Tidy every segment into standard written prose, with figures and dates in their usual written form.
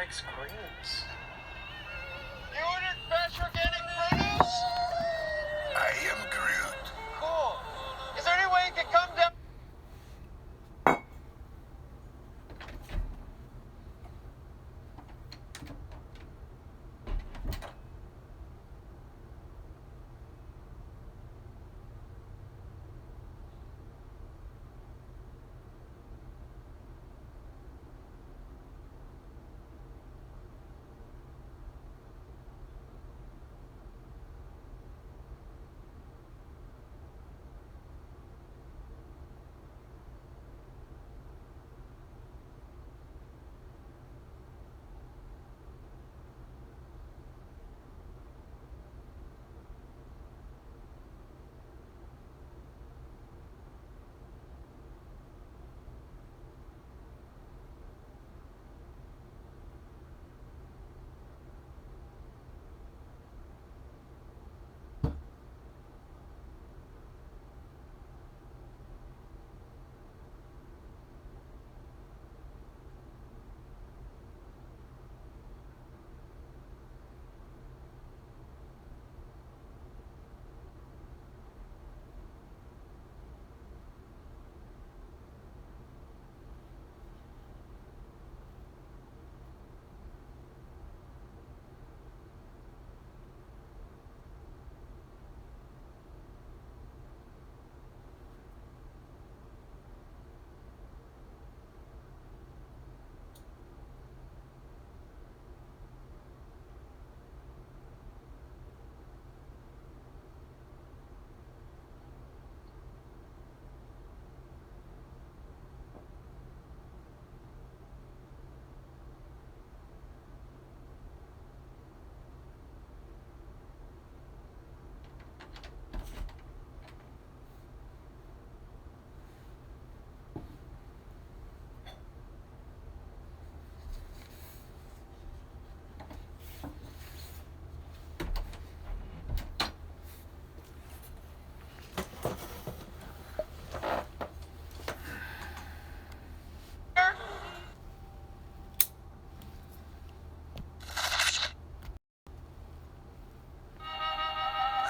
likes greens. You ordered fresh organic produce? I am Groot. Cool. Is there any way you could come down?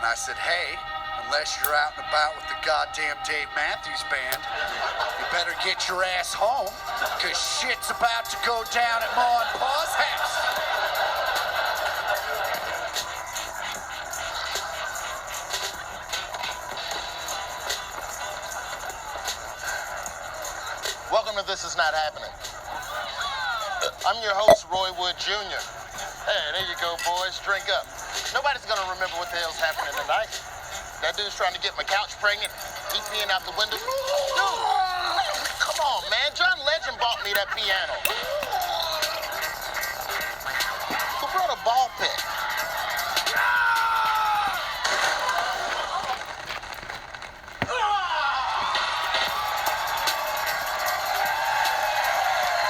I said, hey, unless you're out and about with the goddamn Dave Matthews Band, you better get your ass home, because shit's about to go down at Ma and Pa's house. Welcome to This Is Not Happening. I'm your host, Roy Wood Jr. Hey, there you go, boys. Drink up. Nobody's gonna remember what the hell's happening tonight. That dude's trying to get my couch pregnant. He peeing out the window. Dude, come on, man. John Legend bought me that piano. Who brought a ball pit?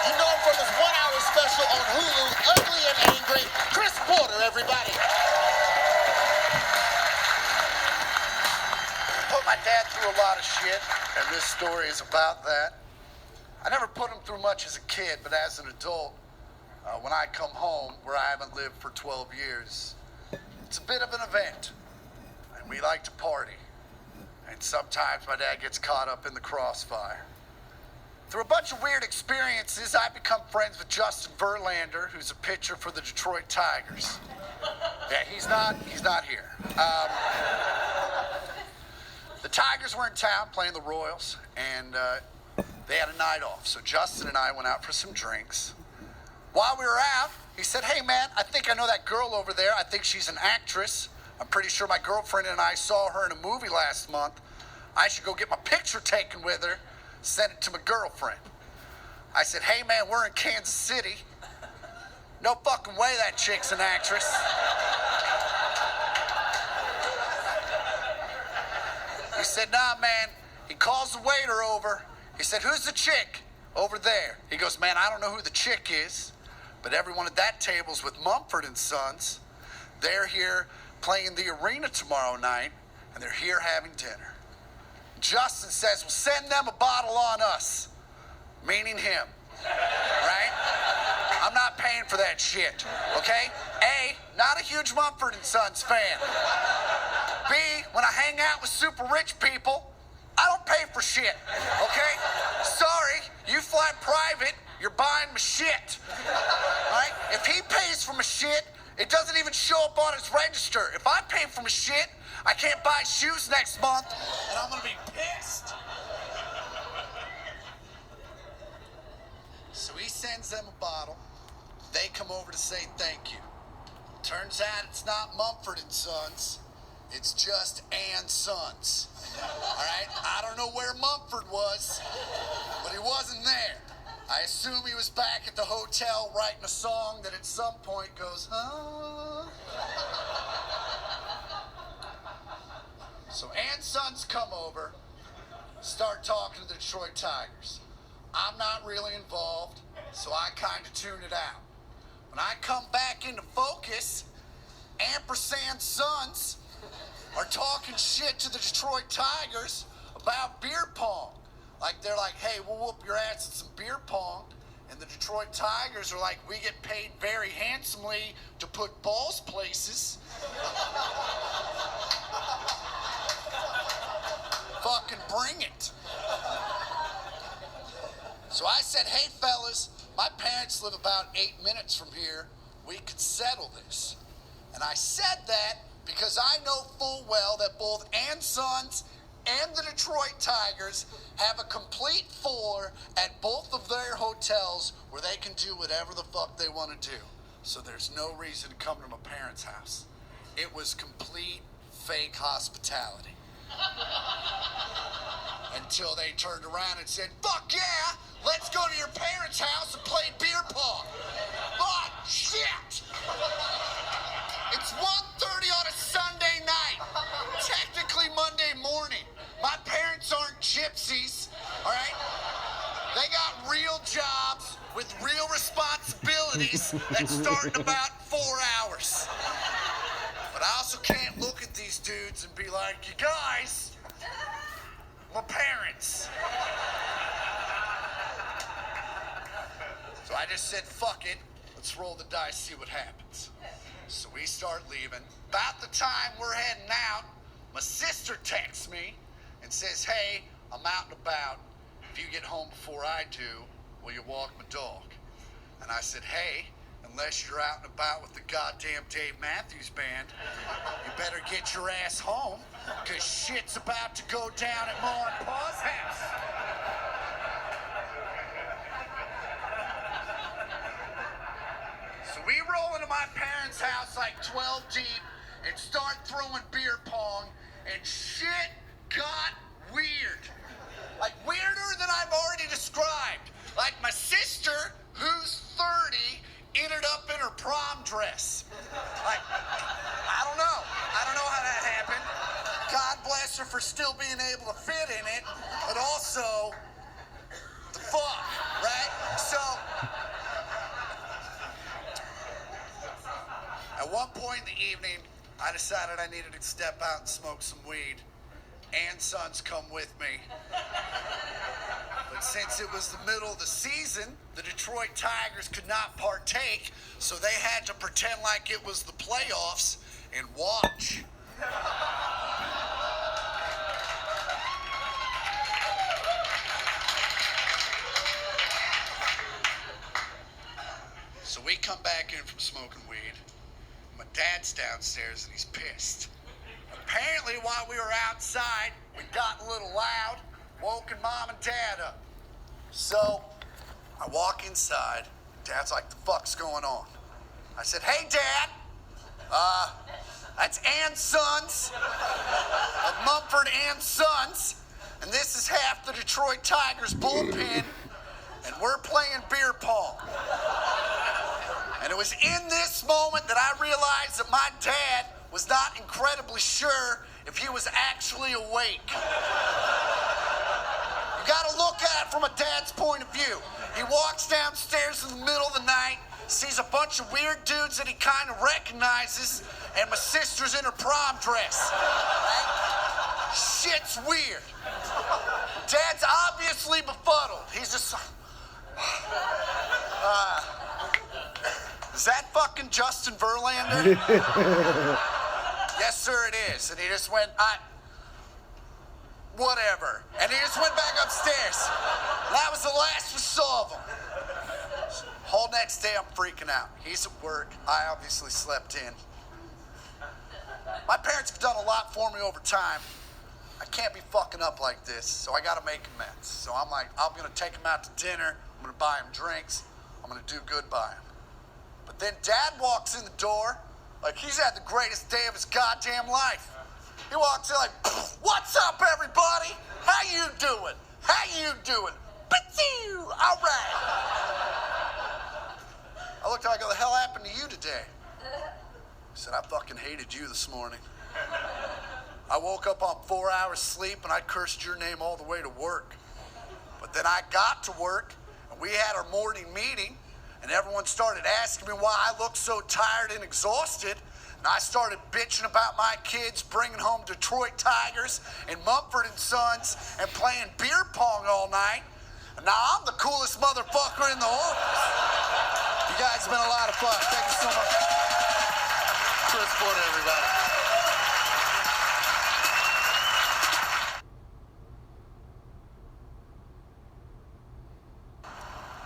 You know him from his 1-hour special on Hulu, Ugly and Angry. Chris Porter, everybody. My dad through a lot of shit, and this story is about that. I never put him through much as a kid, but as an adult, when I come home, where I haven't lived for 12 years, it's a bit of an event, and we like to party. And sometimes my dad gets caught up in the crossfire. Through a bunch of weird experiences, I become friends with Justin Verlander, who's a pitcher for the Detroit Tigers. Yeah, he's not here. The Tigers were in town playing the Royals, and they had a night off. So Justin and I went out for some drinks. While we were out, he said, hey, man, I think I know that girl over there. I think she's an actress. I'm pretty sure my girlfriend and I saw her in a movie last month. I should go get my picture taken with her, send it to my girlfriend. I said, hey, man, we're in Kansas City. No fucking way that chick's an actress. He said, nah, man. He calls the waiter over. He said, who's the chick over there? He goes, man, I don't know who the chick is, but everyone at that table's with Mumford and Sons. They're here playing the arena tomorrow night, and they're here having dinner. Justin says, well, send them a bottle on us, meaning him, right? I'm not paying for that shit, okay? A, not a huge Mumford & Sons fan. B, when I hang out with super rich people, I don't pay for shit, okay? Sorry, you fly private, you're buying my shit, right? If he pays for my shit, it doesn't even show up on his register. If I pay for my shit, I can't buy shoes next month, and I'm gonna be pissed. So he sends them a bottle. They come over to say thank you. Turns out it's not Mumford & Sons. It's just Ann Sons. All right? I don't know where Mumford was, but he wasn't there. I assume he was back at the hotel writing a song that at some point goes, huh? So Ann Sons come over, start talking to the Detroit Tigers. I'm not really involved, so I kind of tune it out. When I come back into focus, Ampersand Sons are talking shit to the Detroit Tigers about beer pong. Like, they're like, hey, we'll whoop your ass at some beer pong. And the Detroit Tigers are like, we get paid very handsomely to put balls places. Fucking bring it. So I said, hey, fellas, my parents live about 8 minutes from here. We could settle this. And I said that because I know full well that both Ann Sons and the Detroit Tigers have a complete floor at both of their hotels where they can do whatever the fuck they want to do. So there's no reason to come to my parents' house. It was complete fake hospitality. Until they turned around and said, fuck yeah, let's go to your parents' house and play beer pong. Oh, shit! It's 1:30 on a Sunday night. Technically Monday morning. My parents aren't gypsies, all right? They got real jobs with real responsibilities that start in about 4 hours. But I also can't look at these dudes and be like, you guys, my parents. So I just said, fuck it, let's roll the dice, see what happens. So we start leaving. About the time we're heading out, my sister texts me and says, hey, I'm out and about. If you get home before I do, will you walk my dog? And I said, hey, unless you're out and about with the goddamn Dave Matthews Band, you better get your ass home, because shit's about to go down at Ma and Pa's house. So we roll into my parents' house like 12 deep and start throwing beer pong, and shit got weird. Like, weirder than I've already described. Like, my sister, who's 30, ended up in her prom dress. Like, I don't know. I don't know how that happened. God bless her for still being able to fit in it, but also, the fuck, right? So, at one point in the evening, I decided I needed to step out and smoke some weed. Ann Sons come with me. But since it was the middle of the season, the Detroit Tigers could not partake, so they had to pretend like it was the playoffs and watch. So we come back in from smoking weed. My dad's downstairs and he's pissed. Apparently, while we were outside, we got a little loud, woken Mom and Dad up. So, I walk inside. Dad's like, the fuck's going on? I said, hey, Dad. That's Ann Sons of Mumford & Sons. And this is half the Detroit Tigers bullpen. And we're playing beer pong. And it was in this moment that I realized that my dad was not incredibly sure if he was actually awake. You gotta look at it from a dad's point of view. He walks downstairs in the middle of the night, sees a bunch of weird dudes that he kind of recognizes, and my sister's in her prom dress. Right? Shit's weird. Dad's obviously befuddled. He's just Is that fucking Justin Verlander? Yes, sir, it is. And he just went, whatever. And he just went back upstairs. That was the last we saw of him. Whole next day, I'm freaking out. He's at work. I obviously slept in. My parents have done a lot for me over time. I can't be fucking up like this, so I gotta make amends. So I'm like, I'm gonna take him out to dinner. I'm gonna buy him drinks. I'm gonna do good by him. But then Dad walks in the door like he's had the greatest day of his goddamn life. He walks in like, "What's up, everybody? How you doing? How you doing? Ba-choo! All right." I looked at him, I go, "The hell happened to you today?" He said, "I fucking hated you this morning. I woke up on 4 hours sleep and I cursed your name all the way to work. But then I got to work and we had our morning meeting and everyone started asking me why I looked so tired and exhausted. And I started bitching about my kids bringing home Detroit Tigers and Mumford and Sons and playing beer pong all night. And now I'm the coolest motherfucker in the office." You guys have been a lot of fun. Thank you so much. Cheers for it, everybody.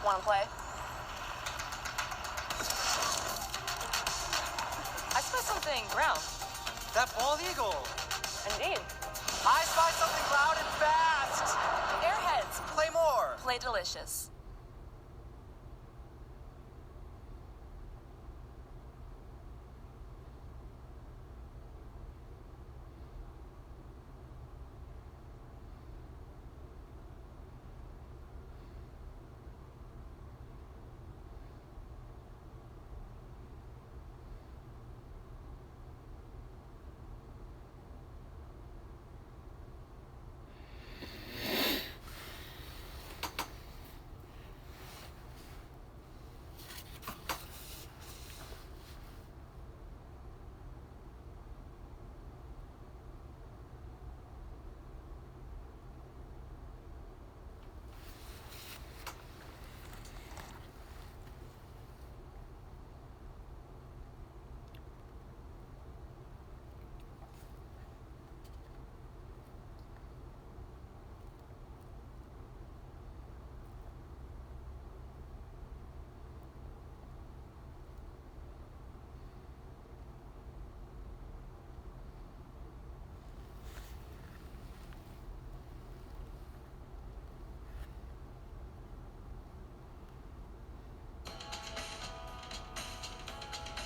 Want to play? I spy something brown. That bald eagle. Indeed. I spy something loud and fast. Airheads. Play more. Play delicious.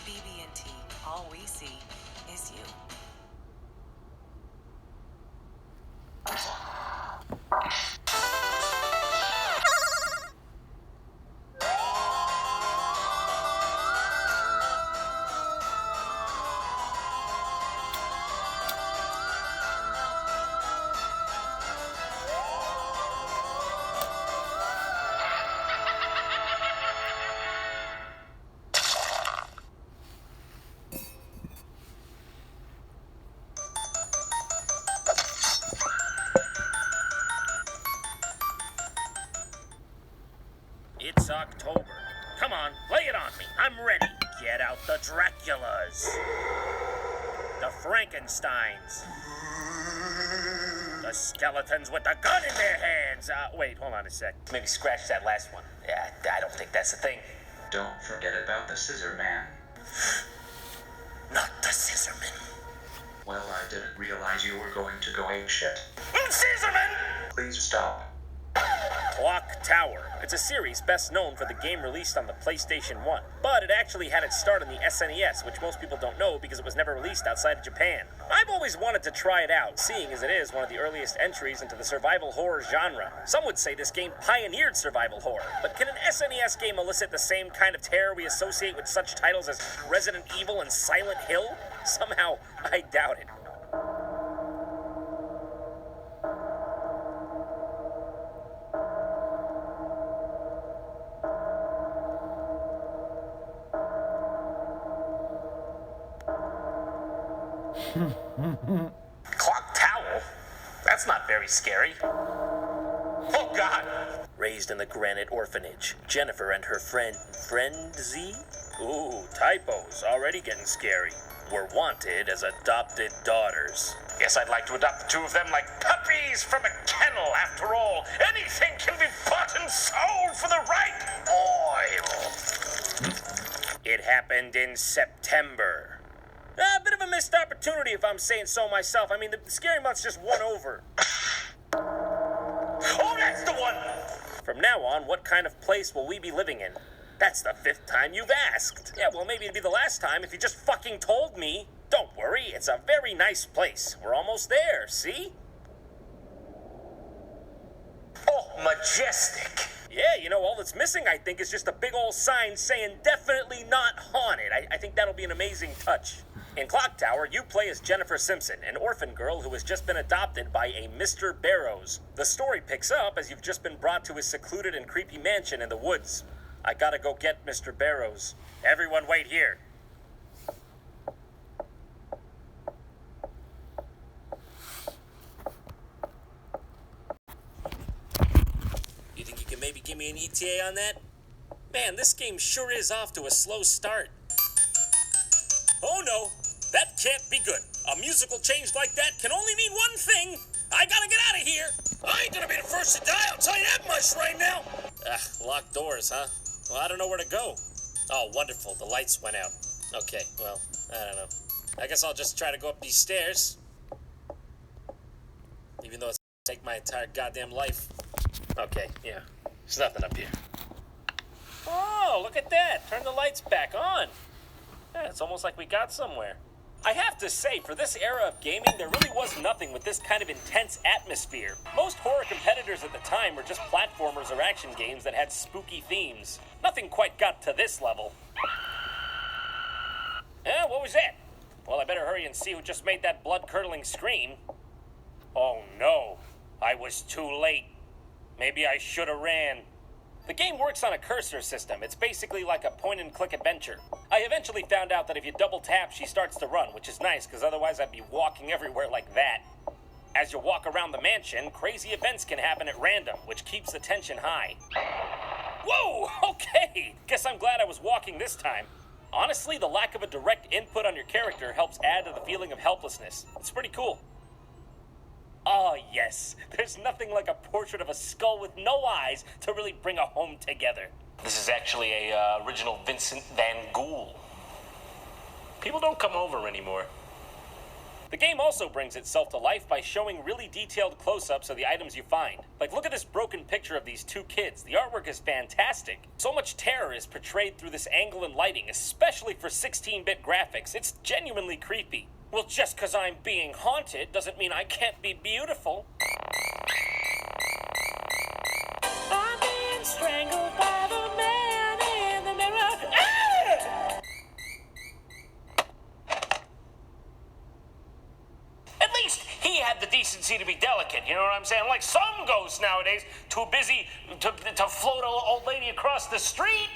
BB&T, all we see is you. It's October. Come on, lay it on me. I'm ready. Get out the Draculas. The Frankensteins. The skeletons with the gun in their hands. Wait, hold on a sec. Maybe scratch that last one. Yeah, I don't think that's a thing. Don't forget about the Scissor Man. Not the Scissorman. Well, I didn't realize you were going to go apeshit. Scissorman! Please stop. Clock Tower. It's a series best known for the game released on the PlayStation 1, but it actually had its start on the SNES, which most people don't know because it was never released outside of Japan. I've always wanted to try it out, seeing as it is one of the earliest entries into the survival horror genre. Some would say this game pioneered survival horror, but can an SNES game elicit the same kind of terror we associate with such titles as Resident Evil and Silent Hill? Somehow, I doubt it. Clock Tower? That's not very scary. Oh, God! Raised in the Granite Orphanage, Jennifer and her friend Z Ooh, typos. Already getting scary. We're wanted as adopted daughters. Yes, I'd like to adopt the two of them like puppies from a kennel. After all, anything can be bought and sold for the right oil. It happened in September. A bit of a missed opportunity if I'm saying so myself. I mean, the scary month's just won over. Oh, that's the one! From now on, what kind of place will we be living in? That's the 5th time you've asked. Yeah, well, maybe it'd be the last time if you just fucking told me. Don't worry, it's a very nice place. We're almost there, see? Oh, majestic. Yeah, you know, all that's missing, I think, is just a big old sign saying definitely not haunted. I think that'll be an amazing touch. In Clock Tower, you play as Jennifer Simpson, an orphan girl who has just been adopted by a Mr. Barrows. The story picks up as you've just been brought to his secluded and creepy mansion in the woods. I gotta go get Mr. Barrows. Everyone wait here. You think you can maybe give me an ETA on that? Man, this game sure is off to a slow start. Oh no, that can't be good. A musical change like that can only mean one thing. I gotta get out of here. I ain't gonna be the first to die, I'll tell you that much right now. Locked doors, huh? Well, I don't know where to go. Oh, wonderful, the lights went out. Okay, well, I don't know. I guess I'll just try to go up these stairs. Even though it's gonna take my entire goddamn life. Okay, yeah, there's nothing up here. Oh, look at that, turn the lights back on. Yeah, it's almost like we got somewhere. I have to say, for this era of gaming, there really was nothing with this kind of intense atmosphere. Most horror competitors at the time were just platformers or action games that had spooky themes. Nothing quite got to this level. What was that? Well, I better hurry and see who just made that blood-curdling scream. Oh no, I was too late. Maybe I should have ran. The game works on a cursor system. It's basically like a point-and-click adventure. I eventually found out that if you double-tap, she starts to run, which is nice, because otherwise I'd be walking everywhere like that. As you walk around the mansion, crazy events can happen at random, which keeps the tension high. Whoa! Okay! Guess I'm glad I was walking this time. Honestly, the lack of a direct input on your character helps add to the feeling of helplessness. It's pretty cool. Oh, yes. There's nothing like a portrait of a skull with no eyes to really bring a home together. This is actually a original Vincent van Gogh. People don't come over anymore. The game also brings itself to life by showing really detailed close-ups of the items you find. Like, look at this broken picture of these two kids. The artwork is fantastic. So much terror is portrayed through this angle and lighting, especially for 16-bit graphics. It's genuinely creepy. Well, just because I'm being haunted doesn't mean I can't be beautiful. I'm being strangled by the man in the mirror. Ah! At least he had the decency to be delicate, you know what I'm saying? Like some ghosts nowadays, too busy to float an old lady across the street.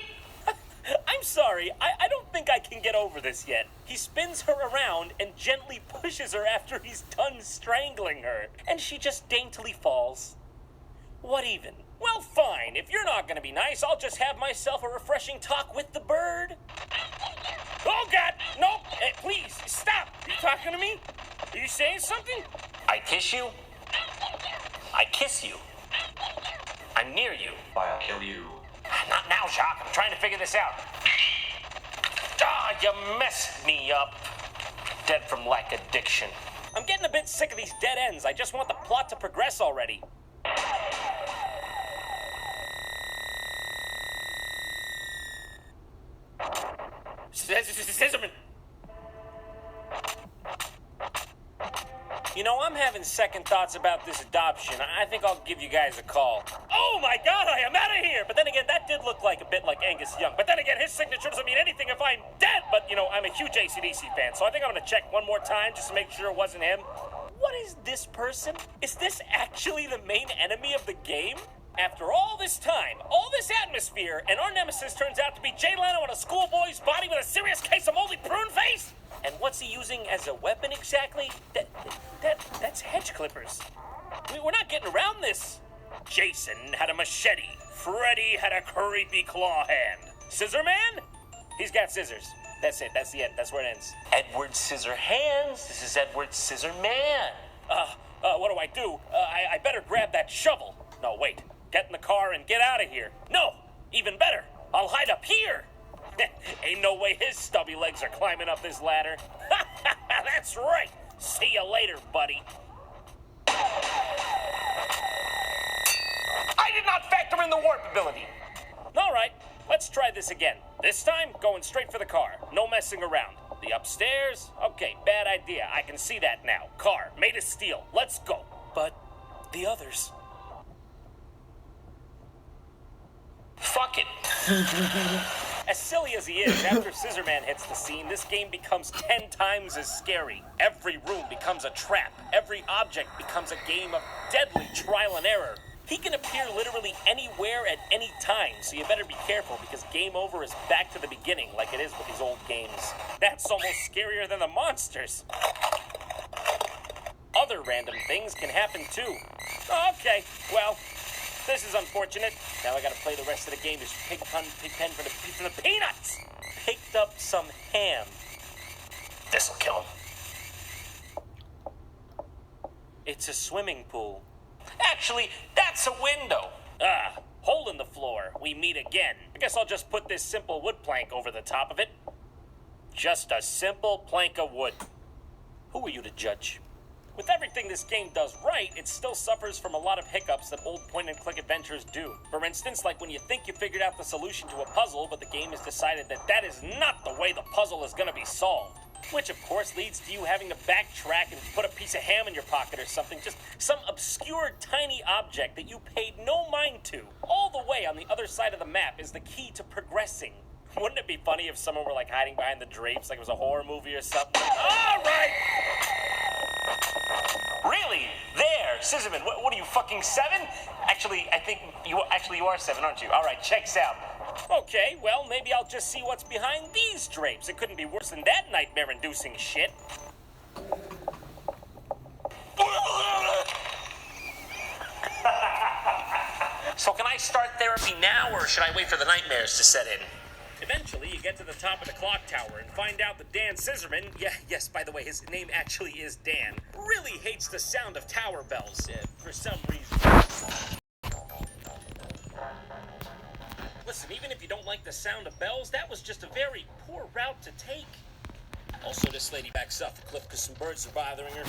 I'm sorry, I don't think I can get over this yet. He spins her around and gently pushes her after he's done strangling her, and she just daintily falls. What even? Well, fine. If you're not gonna be nice, I'll just have myself a refreshing talk with the bird. Oh, God! Nope! Please, stop! Are you talking to me? Are you saying something? I kiss you? I kiss you. I'm near you. I'll kill you. Not now, Jacques. I'm trying to figure this out. Ah, you messed me up. Dead from lack of diction. I'm getting a bit sick of these dead ends. I just want the plot to progress already. Scissorman. You know, I'm having second thoughts about this adoption. I think I'll give you guys a call. Oh my God, I am out of here! But then again, that did look like a bit like Angus Young. But then again, his signature doesn't mean anything if I'm dead. But, you know, I'm a huge AC/DC fan, so I think I'm gonna check one more time just to make sure it wasn't him. What is this person? Is this actually the main enemy of the game? After all this time, all this atmosphere, and our nemesis turns out to be Jay Leno in a schoolboy's body with a serious case of moldy prune face? And what's he using as a weapon exactly? That's hedge clippers. We're not getting around this. Jason had a machete. Freddy had a creepy claw hand. Scissor Man? He's got scissors. That's it. That's the end. That's where it ends. Edward Scissorhands. This is Edward Scissorman. What do? I better grab that shovel. No, wait. Get in the car and get out of here. No, even better. I'll hide up here. Ain't no way his stubby legs are climbing up this ladder. That's right. See you later, buddy. I did not factor in the warp ability. All right, let's try this again. This time, going straight for the car. No messing around. The upstairs? Okay, bad idea. I can see that now. Car, made of steel. Let's go. But the others. Fuck it. As silly as he is, after Scissorman hits the scene, this game becomes 10 times as scary. Every room becomes a trap. Every object becomes a game of deadly trial and error. He can appear literally anywhere at any time, so you better be careful because game over is back to the beginning like it is with these old games. That's almost scarier than the monsters. Other random things can happen too. Okay, well, this is unfortunate. Now I gotta play the rest of the game as pig pen for the peanuts. Picked up some ham. This'll kill him. It's a swimming pool. Actually, that's a window. Hole in the floor. We meet again. I guess I'll just put this simple wood plank over the top of it. Just a simple plank of wood. Who are you to judge? With everything this game does right, it still suffers from a lot of hiccups that old point-and-click adventures do. For instance, like when you think you figured out the solution to a puzzle, but the game has decided that that is not the way the puzzle is gonna be solved. Which, of course, leads to you having to backtrack and put a piece of ham in your pocket or something. Just some obscure, tiny object that you paid no mind to. All the way on the other side of the map is the key to progressing. Wouldn't it be funny if someone were, like, hiding behind the drapes like it was a horror movie or something? All right! Really? There, Scissorman, what are you, fucking 7? Actually, I think you are 7, aren't you? All right, checks out. Okay, well, maybe I'll just see what's behind these drapes. It couldn't be worse than that nightmare-inducing shit. So can I start therapy now, or should I wait for the nightmares to set in? Eventually, you get to the top of the clock tower and find out that Dan Scissorman, yes, by the way, his name actually is Dan, really hates the sound of tower bells, for some reason. Listen, even if you don't like the sound of bells, that was just a very poor route to take. Also, this lady backs off the cliff because some birds are bothering her.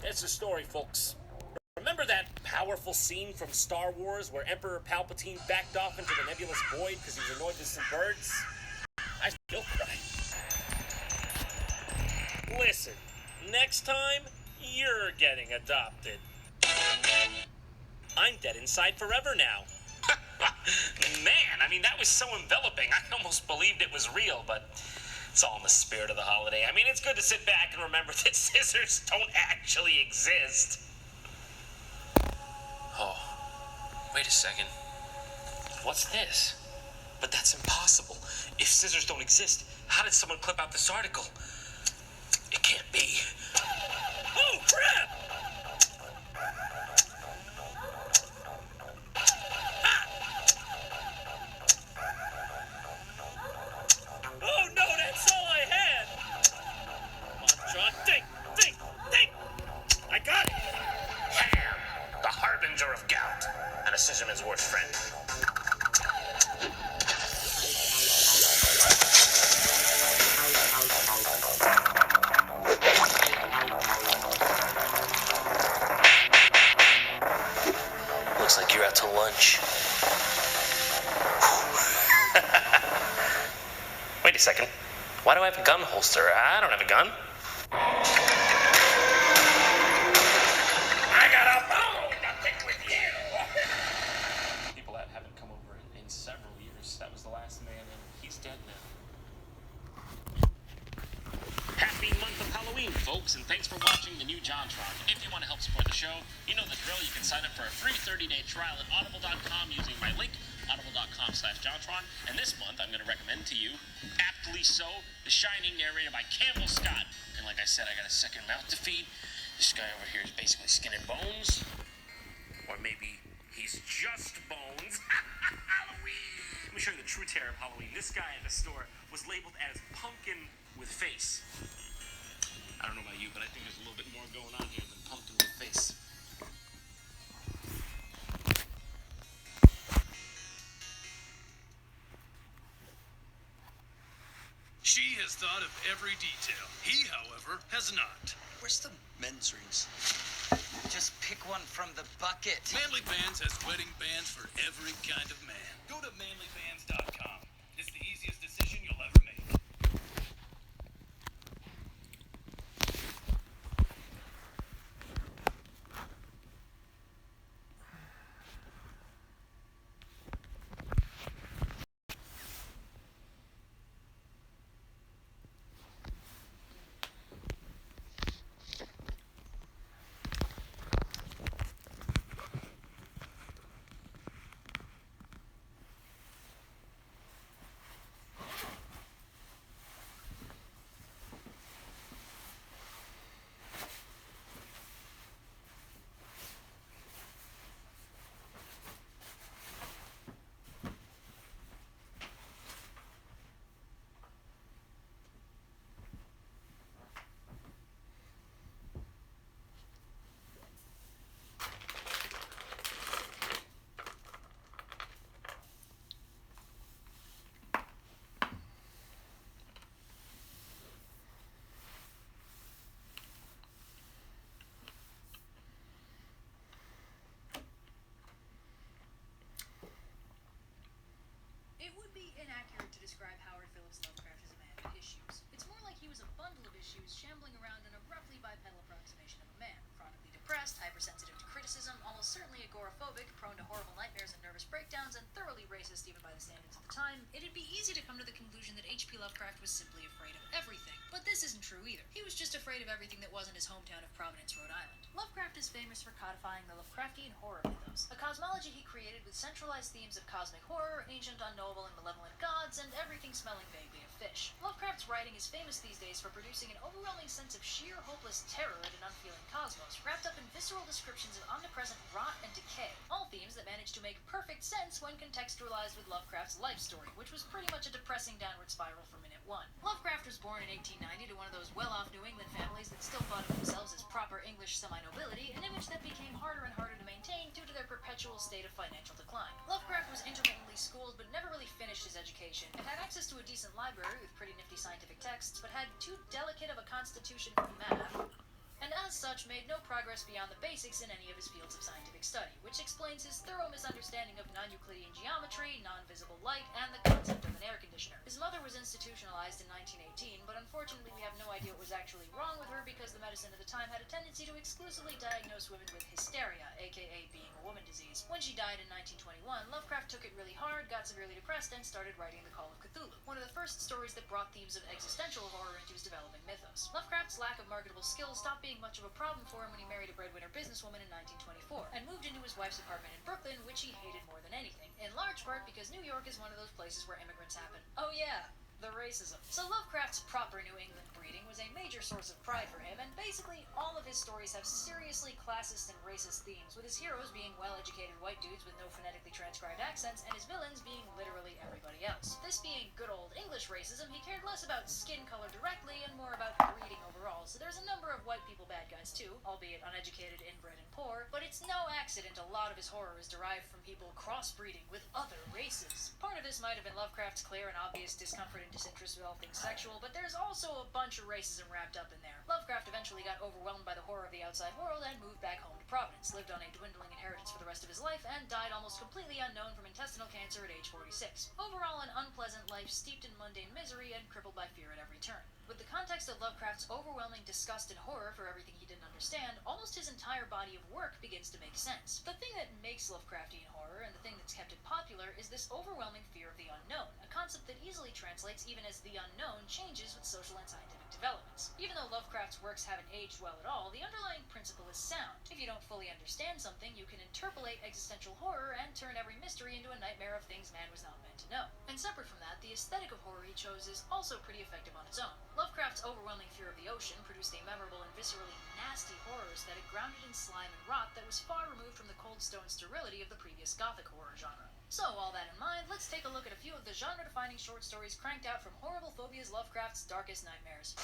It's a story, folks. Remember that powerful scene from Star Wars where Emperor Palpatine backed off into the nebulous void because he was annoyed with some birds? I still cry. Listen, next time, you're getting adopted. I'm dead inside forever now. Man, I mean, that was so enveloping. I almost believed it was real, but it's all in the spirit of the holiday. I mean, it's good to sit back and remember that scissors don't actually exist. Oh, wait a second. What's this? But that's impossible. If scissors don't exist, how did someone clip out this article? It can't be. Oh, crap! Oh, no, that's all I had! Come on, John, think! I got it! Ham, the harbinger of gout, and a scissorman's worst friend. Looks like you're out to lunch. Wait a second. Why do I have a gun holster? I don't have a gun. I got a bone to pick with you. People that haven't come over in several years. That was the last man, and he's dead now. Happy month of Halloween, folks, and thanks for watching the new JonTron. If you want to help support the show, you know the drill. You can sign up for a free 30-day trial at audible.com using my link, audible.com/JonTron. And this month, I'm going to recommend to you, aptly so, The Shining, narrated by Campbell Scott. And like I said, I got a second mouth to feed. This guy over here is basically skin and bones. Or maybe He's just Bones. Halloween! Let me show you the true terror of Halloween. This guy at the store was labeled as pumpkin with face. I don't know about you, but I think there's a little bit more going on here than pumpkin with face. She has thought of every detail. He, however, has not. Where's the men's rings? Just pick one from the bucket. Manly Bands has wedding bands for every kind of man. Go to manlybands.com. It's the easiest decision you'll ever make. It would be inaccurate to describe Howard Phillips Lovecraft as a man with issues. It's more like he was a bundle of issues shambling around in a roughly bipedal approximation of a man. Chronically depressed, hypersensitive to criticism, almost certainly agoraphobic, prone to horrible nightmares and nervous breakdowns, and thoroughly racist even by the standards of the time, it'd be easy to come to the conclusion that H.P. Lovecraft was simply afraid of everything. But this isn't true either. He was just afraid of everything that wasn't his hometown of Providence, Rhode Island. Lovecraft is famous for codifying the Lovecraftian horror mythos, a cosmology he created with centralized themes of cosmic horror, ancient, unknowable, and malevolent gods, and everything smelling vaguely of fish. Lovecraft's writing is famous these days for producing an overwhelming sense of sheer hopeless terror at an unfeeling cosmos, wrapped up in visceral descriptions of omnipresent rot and decay, all themes that manage to make perfect sense when contextualized with Lovecraft's life story, which was pretty much a depressing downward spiral from minute one. Lovecraft was born in 1890 to one of those well-off New England families that still thought of themselves as proper English semi-nobility, an image that became harder and harder to maintain due to their perpetual state of financial decline. Lovecraft was intermittently schooled but never really finished his education, and had access to a decent library with pretty nifty scientific texts, but had too delicate of a constitution for math, and as such made no progress beyond the basics in any of his fields of scientific study, which explains his thorough misunderstanding of non-Euclidean geometry, non-visible light, and the concept of an air conditioner. His mother was institutionalized in 1918, but unfortunately we have no idea what was actually wrong with her because the medicine at the time had a tendency to exclusively diagnose women with hysteria, aka being a woman disease. When she died in 1921, Lovecraft took it really hard, got severely depressed, and started writing The Call of Cthulhu, one of the first stories that brought themes of existential horror into his developing mythos. Lovecraft's lack of marketable skills stopped being much of a problem for him when he married a breadwinner businesswoman in 1924, and moved into his wife's apartment in Brooklyn, which he hated more than anything, in large part because New York is one of those places where immigrants happen. Oh yeah, the racism. So Lovecraft's proper New England breeding was a major source of pride for him, and basically all of his stories have seriously classist and racist themes, with his heroes being well-educated white dudes with no phonetically transcribed accents, and his villains being literally everybody else. This being good old English racism, he cared less about skin color directly and more about breeding overall, so there's a number of white people bad guys too, albeit uneducated, inbred, and poor, but it's no accident a lot of his horror is derived from people crossbreeding with other races. Part of this might have been Lovecraft's clear and obvious discomfort and disinterest with all things sexual, but there's also a bunch of racism wrapped up in there. Lovecraft eventually got overwhelmed by the horror of the outside world and moved back home to Providence, lived on a dwindling inheritance for the rest of his life, and died almost completely unknown from intestinal cancer at age 46. Overall, an unpleasant life steeped in mundane misery and crippled by fear at every turn. With the context of Lovecraft's overwhelming disgust and horror for everything he didn't understand, almost his entire body of work begins to make sense. The thing that makes Lovecraftian horror, and the thing that's kept it popular, is this overwhelming fear of the unknown, a concept that easily translates even as the unknown changes with social and scientific developments. Even though Lovecraft's works haven't aged well at all, the underlying principle is sound. If you don't fully understand something, you can interpolate existential horror and turn every mystery into a nightmare of things man was not meant to know. And separate from that, the aesthetic of horror he chose is also pretty effective on its own. Lovecraft's overwhelming fear of the ocean produced a memorable and viscerally nasty horror aesthetic grounded in slime and rot that was far removed from the cold stone sterility of the previous gothic horror genre. So, all that in mind, let's take a look at a few of the genre-defining short stories cranked out from Horrible Phobias Lovecraft's darkest nightmares.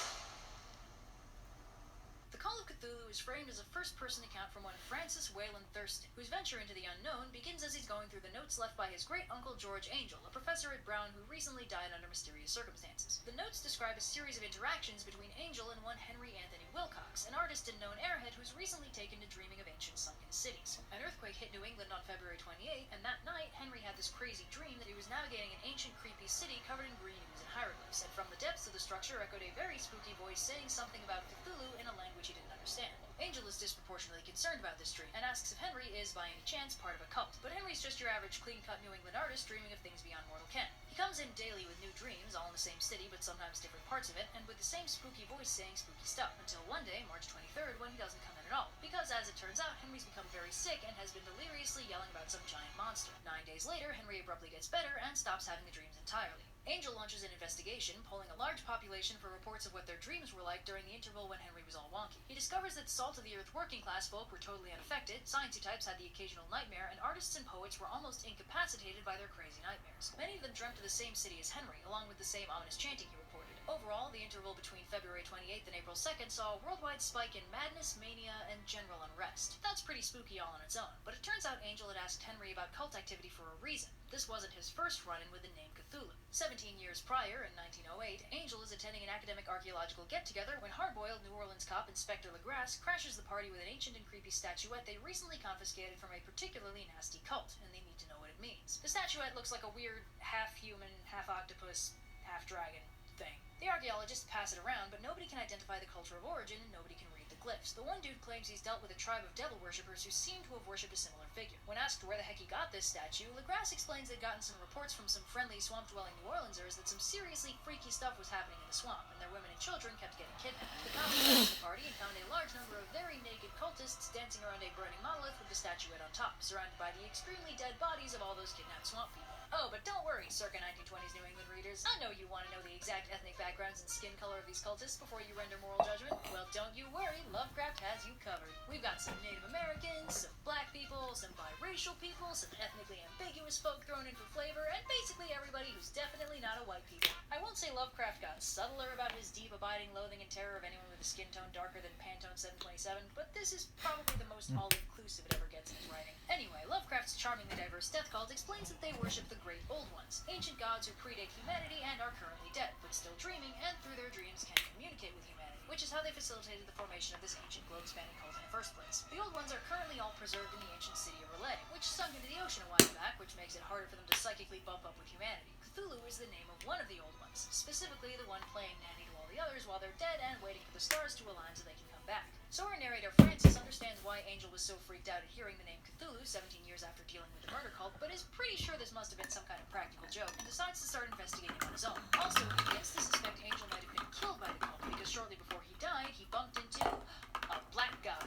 The Call of Cthulhu is framed as a first-person account from one Francis Wayland Thurston, whose venture into the unknown begins as he's going through the notes left by his great-uncle George Angel, a professor at Brown who recently died under mysterious circumstances. The notes describe a series of interactions between Angel and one Henry Anthony Wilcox, an artist and known airhead who's recently taken to dreaming of ancient sunken cities. An earthquake hit New England on February 28, and that night, Henry had this crazy dream that he was navigating an ancient, creepy city covered in green ooze and hieroglyphs, and from the depths of the structure echoed a very spooky voice saying something about Cthulhu in a language he didn't understand. Angel is disproportionately concerned about this dream, and asks if Henry is, by any chance, part of a cult. But Henry's just your average clean-cut New England artist dreaming of things beyond mortal ken. He comes in daily with new dreams, all in the same city, but sometimes different parts of it, and with the same spooky voice saying spooky stuff, until one day, March 23rd, when he doesn't come in at all. Because, as it turns out, Henry's become very sick and has been deliriously yelling about some giant monster. 9 days later, Henry abruptly gets better and stops having the dreams entirely. Angel launches an investigation, polling a large population for reports of what their dreams were like during the interval when Henry was all wonky. He discovers that salt-of-the-earth working-class folk were totally unaffected, sciencey types had the occasional nightmare, and artists and poets were almost incapacitated by their crazy nightmares. Many of them dreamt of the same city as Henry, along with the same ominous chanting he reported. Overall, the interval between February 28th and April 2nd saw a worldwide spike in madness, mania, and general unrest. That's pretty spooky all on its own, but it turns out Angel had asked Henry about cult activity for a reason. This wasn't his first run-in with the name Cthulhu. 17 years prior, in 1908, Angel is attending an academic archaeological get-together when hard-boiled New Orleans cop Inspector Legrasse crashes the party with an ancient and creepy statuette they recently confiscated from a particularly nasty cult, and they need to know what it means. The statuette looks like a weird, half-human, half-octopus, half-dragon thing. The archaeologists pass it around, but nobody can identify the culture of origin, and nobody can read the glyphs. The one dude claims he's dealt with a tribe of devil worshippers who seem to have worshipped a similar figure. When asked where the heck he got this statue, Legrasse explains they'd gotten some reports from some friendly swamp-dwelling New Orleansers that some seriously freaky stuff was happening in the swamp, and their women and children kept getting kidnapped. The cops went to the party and found a large number of very naked cultists dancing around a burning monolith with the statuette on top, surrounded by the extremely dead bodies of all those kidnapped swamp people. Oh, but don't worry, circa 1920s New England readers. I know you want to know the exact ethnic backgrounds and skin color of these cultists before you render moral judgment. Well, don't you worry, Lovecraft has you covered. We've got some Native Americans, some black people, some biracial people, some ethnically ambiguous folk thrown in for flavor, and basically everybody who's definitely not a white people. I won't say Lovecraft got subtler about his deep, abiding loathing and terror of anyone with a skin tone darker than Pantone 727, but this is probably the most all-inclusive it ever gets in his writing. Anyway, Lovecraft's charmingly diverse death cult explains that they worship the Great Old Ones, ancient gods who predate humanity and are currently dead, but still dreaming, and through their dreams can communicate with humanity, which is how they facilitated the formation of this ancient globe-spanning cult in the first place. The Old Ones are currently all preserved in the ancient city of Relay, which sunk into the ocean a while back, which makes it harder for them to psychically bump up with humanity. Cthulhu is the name of one of the Old Ones, specifically the one playing nanny to all the others while they're dead and waiting for the stars to align so they can come back. So our narrator Francis understands why Angel was so freaked out at hearing the name Cthulhu 17 years after dealing with the murder cult, but is pretty sure this must have been some kind of practical joke, and decides to start investigating on his own. Also, he begins to suspect Angel might have been killed by the cult, because shortly before he died, he bumped into a black guy.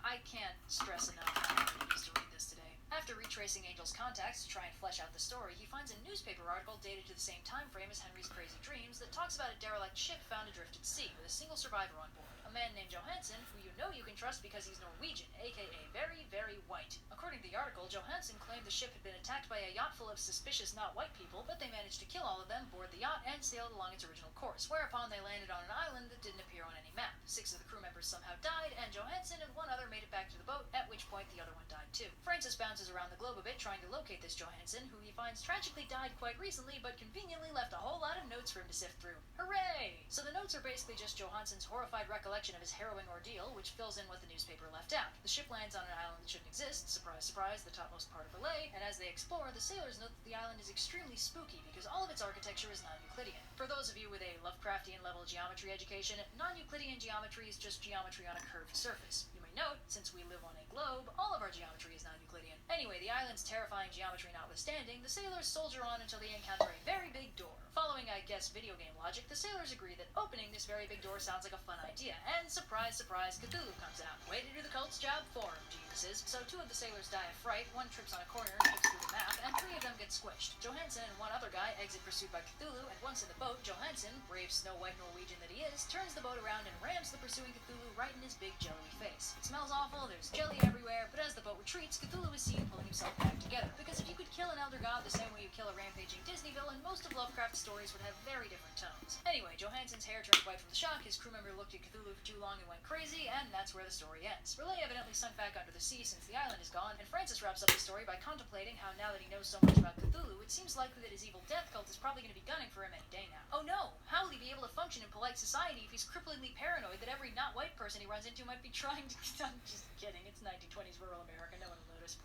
I can't stress enough how happy he is to read this today. After retracing Angel's contacts to try and flesh out the story, he finds a newspaper article dated to the same time frame as Henry's crazy dreams that talks about a derelict ship found adrift at sea with a single survivor on board, a man named Johansson, who you know you can trust because he's Norwegian, aka very, very white. According to the article, Johansson claimed the ship had been attacked by a yacht full of suspicious not white people, but they managed to kill all of them, board the yacht, and sailed along its original course, whereupon they landed on an island that didn't appear on any map. 6 of the crew members somehow died, and Johansson and one other made it back to the boat, at which point the other one died too. Francis bounces around the globe a bit trying to locate this Johansson, who he finds tragically died quite recently, but conveniently left a whole lot of notes for him to sift through. Hooray! So the notes are basically just Johansson's horrified recollection of his harrowing ordeal, which fills in what the newspaper left out. The ship lands on an island that shouldn't exist, surprise, surprise, the topmost part of Relay, and as they explore, the sailors note that the island is extremely spooky because all of its architecture is non-Euclidean. For those of you with a Lovecraftian level geometry education, non-Euclidean geometry is just geometry on a curved surface. You may note, since we live on a globe, all of our geometry is non-Euclidean. Anyway, the island's terrifying geometry notwithstanding, the sailors soldier on until they encounter a very big door. Following, I guess, video game logic, the sailors agree that opening this very big door sounds like a fun idea, and surprise, surprise, Cthulhu comes out. Way to do the cult's job for him, G. this is. So 2 of the sailors die of fright, 1 trips on a corner and trips through the map, and 3 of them get squished. Johansson and 1 other guy exit pursued by Cthulhu, and once in the boat, Johansson, brave Snow White Norwegian that he is, turns the boat around and rams the pursuing Cthulhu right in his big jelly face. It smells awful, there's jelly everywhere, but as the boat retreats, Cthulhu is seen pulling himself back together. Because if you could kill an elder god the same way you kill a rampaging Disney villain, most of Lovecraft's stories would have very different tones. Anyway, Johansson's hair turned white from the shock, his crew member looked at Cthulhu for too long and went crazy, and that's where the story ends. Relay evidently sunk back under the sea since the island is gone, and Francis wraps up the story by contemplating how now that he knows so much about Cthulhu, it seems likely that his evil death cult is probably going to be gunning for him any day now. Oh no! How will he be able to function in polite society if he's cripplingly paranoid that every not white person he runs into might be trying to... I'm just kidding, it's 1920s rural America, no one will notice.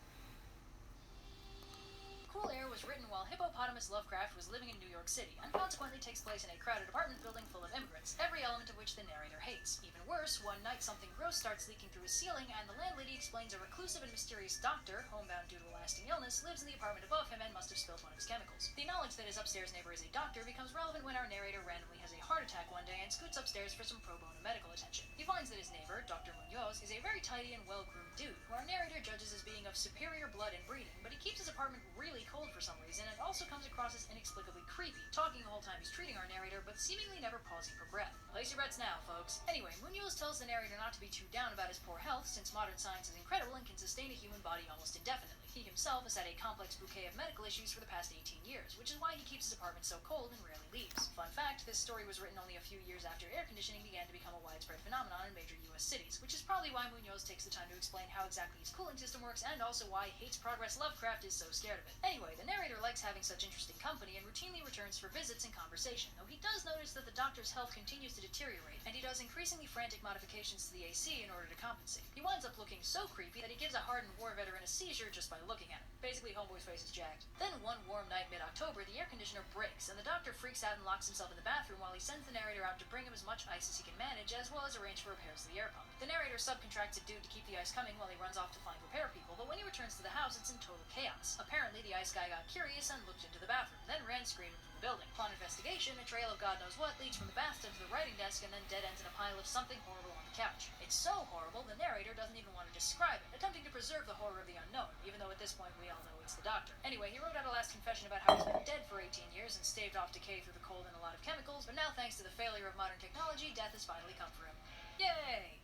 Cool Air was written while Hippopotamus Lovecraft was living in New York City, and consequently takes place in a crowded apartment building full of immigrants, every element of which the narrator hates. Even worse, one night something gross starts leaking through his ceiling, and the landlady explains a reclusive and mysterious doctor, homebound due to a lasting illness, lives in the apartment above him and must have spilled one of his chemicals. The knowledge that his upstairs neighbor is a doctor becomes relevant when our narrator randomly has a heart attack one day and scoots upstairs for some pro bono medical attention. He finds that his neighbor, Dr. Munoz, is a very tidy and well-groomed dude, who our narrator judges as being of superior blood and breeding, but he keeps his apartment really cold for some reason, and also comes across as inexplicably creepy, talking the whole time he's treating our narrator, but seemingly never pausing for breath. Place your bets now, folks. Anyway, Munoz tells the narrator not to be too down about his poor health, since modern science is incredible and can sustain a human body almost indefinitely. He himself has had a complex bouquet of medical issues for the past 18 years, which is why he keeps his apartment so cold and rarely leaves. Fun fact, this story was written only a few years after air conditioning began to become a widespread phenomenon in major US cities, which is probably why Munoz takes the time to explain how exactly his cooling system works, and also why he hates progress Lovecraft is so scared of it. Anyway, the narrator likes having such interesting company and routinely returns for visits and conversation, though he does notice that the doctor's health continues to deteriorate, and he does increasingly frantic modifications to the AC in order to compensate. He winds up looking so creepy that he gives a hardened war veteran a seizure just by looking at him. Basically, Homeboy's face is jacked. Then one warm night mid-October, the air conditioner breaks, and the doctor freaks out and locks himself in the bathroom while he sends the narrator out to bring him as much ice as he can manage, as well as arrange for repairs to the air pump. The narrator subcontracts a dude to keep the ice coming while he runs off to find repair people, but when he returns to the house, it's in total chaos. Apparently, the ice guy got curious and looked into the bathroom, then ran screaming from the building. Upon investigation, a trail of God knows what leads from the bathtub to the writing desk and then dead ends in a pile of something horrible on the couch. It's so horrible, the narrator doesn't even want to describe it, attempting to preserve the horror of the unknown, even though at this point we all know it's the doctor. Anyway, he wrote out a last confession about how he's been dead for 18 years and staved off decay through the cold and a lot of chemicals, but now thanks to the failure of modern technology, death has finally come for him. Yay!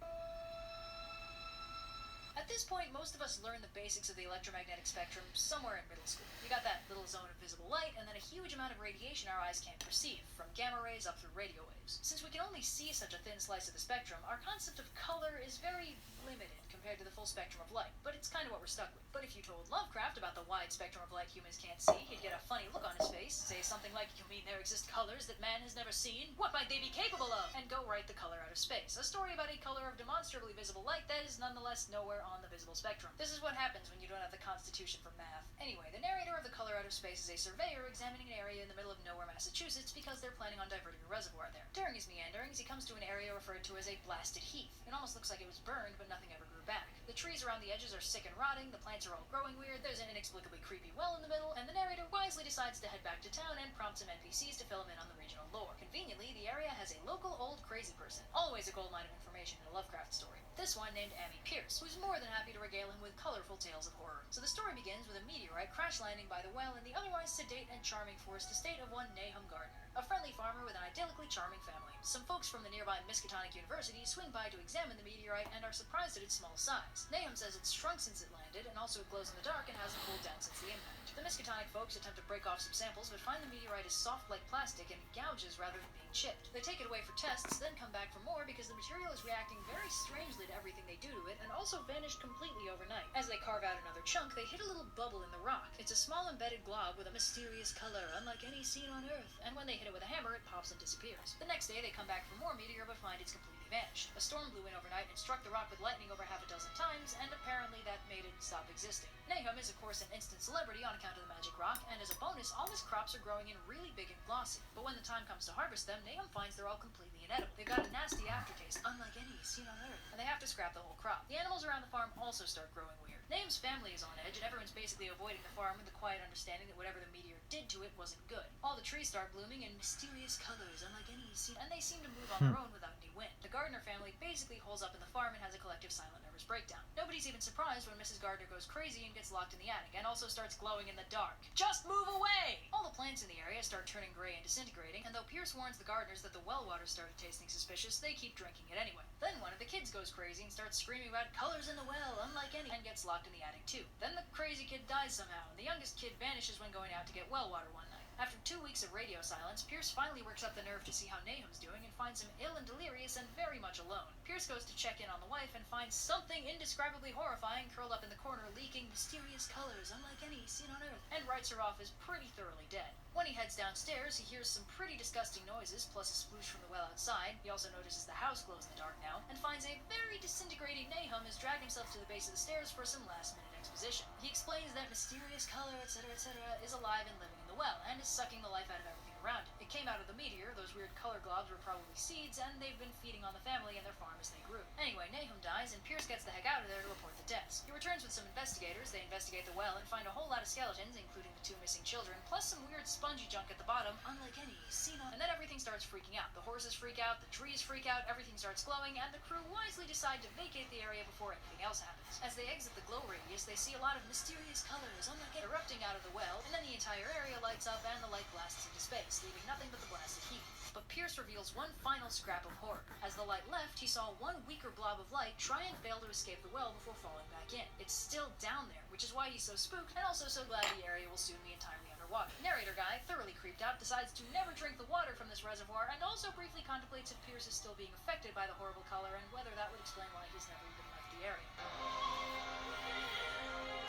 At this point, most of us learn the basics of the electromagnetic spectrum somewhere in middle school. You got that little zone of visible light, and then a huge amount of radiation our eyes can't perceive, from gamma rays up through radio waves. Since we can only see such a thin slice of the spectrum, our concept of color is very limited compared to the full spectrum of light, but it's kind of what we're stuck with. But if you told Lovecraft about the wide spectrum of light humans can't see, he'd get a funny look on his face, say something like, "You mean there exist colors that man has never seen? What might they be capable of?" And go write The Color Out of Space, a story about a color of demonstrably visible light that is nonetheless nowhere on the visible spectrum. This is what happens when you don't have the constitution for math. Anyway, the narrator of The Color Out of Space is a surveyor examining an area in the middle of nowhere, Massachusetts, because they're planning on diverting a reservoir there. During his meanderings, he comes to an area referred to as a blasted heath. It almost looks like it was burned, but nothing ever grew back. The trees around the edges are sick and rotting, the plants are all growing weird, there's an inexplicably creepy well in the middle, and the narrator wisely decides to head back to town and prompt some NPCs to fill him in on the regional lore. Conveniently, the area has a local old crazy person, always a goldmine of information in a Lovecraft story. This one named Amy Pierce, who's more than happy to regale him with colorful tales of horror. So the story begins with a meteorite crash landing by the well in the otherwise sedate and charming forest estate of one Nahum Gardner, a friendly farmer with an idyllically charming family. Some folks from the nearby Miskatonic University swing by to examine the meteorite and are surprised at its small size. Nahum says it's shrunk since it landed, and also it glows in the dark and hasn't cooled down since the impact. The Miskatonic folks attempt to break off some samples, but find the meteorite is soft like plastic and gouges rather than being chipped. They take it away for tests, then come back for more because the material is reacting very strangely to everything they do to it, and also vanished completely overnight. As they carve out another chunk, they hit a little bubble in the rock. It's a small embedded glob with a mysterious color, unlike any seen on Earth, and when they hit it with a hammer, it pops and disappears. The next day, they come back for more meteor, but find it's completely vanished. A storm blew in overnight and struck the rock with lightning over half a dozen times, and apparently that made it stop existing. Nahum is of course an instant celebrity on account of the magic rock, and as a bonus, all his crops are growing in really big and glossy. But when the time comes to harvest them, Nahum finds they're all completely inedible. They've got a nasty aftertaste, unlike any seen on Earth, and they have to scrap the whole crop. The animals around the farm also start growing weird. Nahum's family is on edge, and everyone's basically avoiding the farm with the quiet understanding that whatever the meteor did to it wasn't good. All the trees start blooming in mysterious colors, unlike any seen, and they seem to move on their own without any wind. The Gardner family basically holes up in the farm and has a collective silent nervous nervous breakdown. Nobody's even surprised when Mrs. Gardner goes crazy and gets locked in the attic, and also starts glowing in the dark. Just move away! All the plants in the area start turning gray and disintegrating, and though Pierce warns the Gardners that the well water started tasting suspicious, they keep drinking it anyway. Then one of the kids goes crazy and starts screaming about colors in the well, unlike any, and gets locked in the attic too. Then the crazy kid dies somehow, and the youngest kid vanishes when going out to get well water one night. After 2 weeks of radio silence, Pierce finally works up the nerve to see how Nahum's doing and finds him ill and delirious and very much alone. Pierce goes to check in on the wife and finds something indescribably horrifying curled up in the corner, leaking mysterious colors unlike any seen on Earth, and writes her off as pretty thoroughly dead. When he heads downstairs, he hears some pretty disgusting noises, plus a sploosh from the well outside. He also notices the house glows in the dark now, and finds a very disintegrating Nahum has dragged himself to the base of the stairs for some last-minute exposition. He explains that mysterious color, etc., is alive and living in the well, and is sucking the life out of everything around it. It came out of the meteor, those weird color globs were probably seeds, and they've been feeding on the family and their farm as they grew. Anyway, Nahum dies, and Pierce gets the heck out of there to report the deaths. He returns with some investigators. They investigate the well and find a whole lot of skeletons, including the 2 missing children, plus some weird spongy junk at the bottom, unlike any seen on. And then everything starts freaking out. The horses freak out, the trees freak out, everything starts glowing, and the crew wisely decide to vacate the area before anything else happens. As they exit the glow radius, they see a lot of mysterious colors, unlike erupting out of the well, and then the entire area lights up and the light blasts into space, leaving nothing but the blasted heat. But Pierce reveals one final scrap of horror. As the light left, he saw one weaker blob of light try and fail to escape the well before falling back in. It's still down there, which is why he's so spooked, and also so glad the area will soon be entirely underwater. Narrator guy, thoroughly creeped out, decides to never drink the water from this reservoir, and also briefly contemplates if Pierce is still being affected by the horrible color, and whether that would explain why he's never even left the area.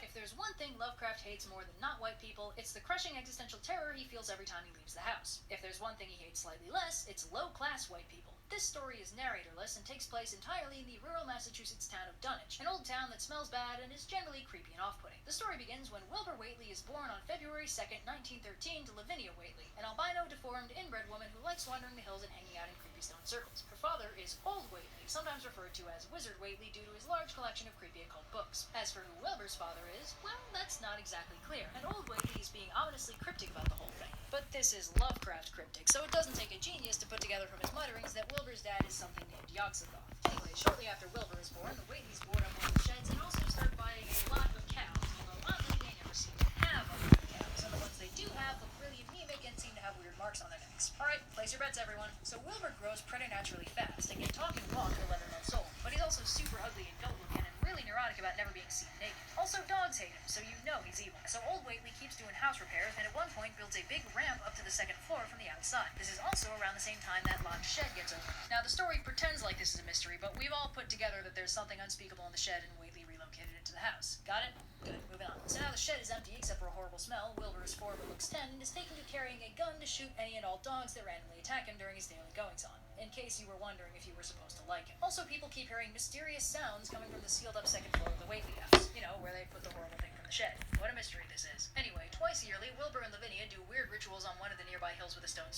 If there's one thing Lovecraft hates more than not white people, it's the crushing existential terror he feels every time he leaves the house. If there's one thing he hates slightly less, it's low-class white people. This story is narratorless and takes place entirely in the rural Massachusetts town of Dunwich, an old town that smells bad and is generally creepy and off-putting. The story begins when Wilbur Whately is born on February 2nd, 1913 to Lavinia Whately, an albino, deformed, inbred woman who likes wandering the hills and hanging out in creepy stone circles. Her father is Old Whately, sometimes referred to as Wizard Whately due to his large collection of creepy occult books. As for who Wilbur's father is, well, that's not exactly clear, and Old Whately is being ominously cryptic about the whole thing. But this is Lovecraft cryptic, so it doesn't take a genius to put together from his mutterings that Wilbur's dad is something named Yog-Sothoth. Anyway, shortly after Wilbur is born, the Whateleys board up one of the sheds and also start buying a lot of cows, although oddly they never seem to have a lot of cows, and the ones they do have look really anemic and seem to have weird marks on their necks. Alright, place your bets everyone. So Wilbur grows preternaturally fast and can talk and walk at 11 months old, but he's also super ugly and goat-looking and really neurotic about never being seen naked. Also, dogs hate him, so you know he's evil. So Old Whately keeps doing house repairs, and at one point builds a big ramp up to the 2nd floor from the outside. This is also around the same time that locked shed gets opened. Now, the story pretends like this is a mystery, but we've all put together that there's something unspeakable in the shed, and Whately relocated it to the house. Got it? Good, moving on. So now the shed is empty, except for a horrible smell. Wilbur is 4 but looks 10, and is taken to carrying a gun to shoot any and all dogs that randomly attack him during his daily goings-on, in case you were wondering if you were supposed to like him. Also, people keep hearing mysterious sounds coming from the sealed-up 2nd floor of the Whately house. You know, where they put the horrible thing from the shed. What a mystery this is. Anyway, twice yearly, Wilbur and Lavinia do weird rituals on one of the nearby hills with a stone circle.